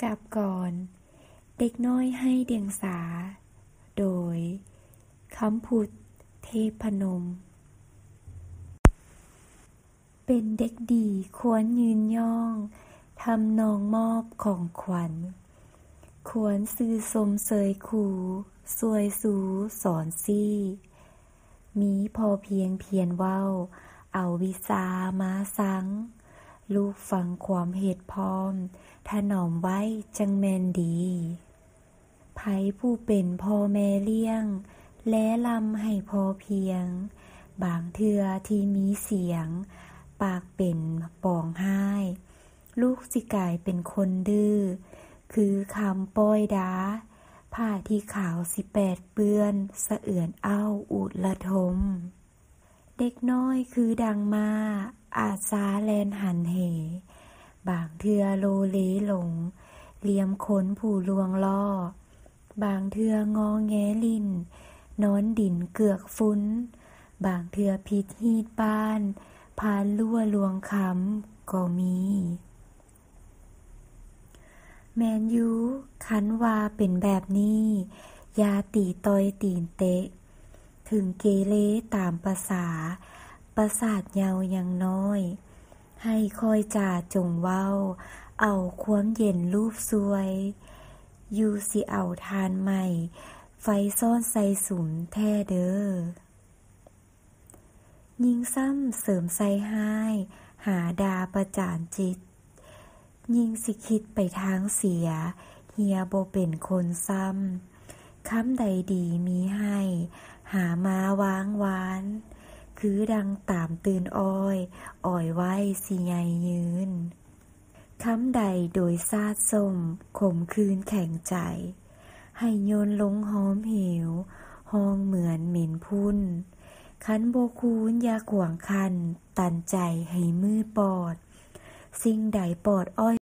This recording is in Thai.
กลับก่อนเด็กน้อยให้เดียงสาโดยคำพุทธเทพนมเป็นเด็กดีควรยืนย่องทำนองมอบของขวัญควรซื้อสมเสยขู่สวยสูสอนซี่มีพอเพียงเพียรเว้าเอาวิสามาสังลูกฟังความเหตุพร้อมถนอมไว้จังแม่นดีไผผู้เป็นพ่อแม่เลี้ยงและลำให้พอเพียงบางเทื่อที่มีเสียงปากเป็นปองไห้ลูกสิกลายเป็นคนดื้อคือคำป้อยดาผ้าที่ขาว18เปื้อนสะเอื่อนเอ้าอุดละทมเด็กน้อยคือดังมาอาจสาแลนหันเหบางเทื่อโลเลหลงเหลี่ยมขนผู้ลวงล่อบางเทื่องอแงลิ้นนอนดินเกือกฟุ้นบางเทื่อผิดฮีดบ้านพานลั่วลวงคำก็มีแมนยูคันว่าเป็นแบบนี้ยาตีต้อยตีนเตะถึงเกเรตามประสาประสาทเยายังน้อยให้คอยจ่าจงเว้าเอาความเย็นรูปสวยอยู่สิเอาทานใหม่ไฟซ่อนใส่สุมแท้เด้อยิงซ้ำเสริมใส่ให้หาดาประจานจิตยิ่งสิคิดไปทางเสียเฮียบ่เป็นคนซ้ำคำใดดีมีให้หามาวางวานคือดังตามตื่นอ้อยไว้สิใหญ่ยืนคำใดโดยซาดส้มขมคืนแข็งใจให้โยนลงหอมเหวห้องเหมือนเหม็นพุ่นคันโบคูนยาขวางคันตันใจให้มืดปอดสิ่งใดปอดอ้อย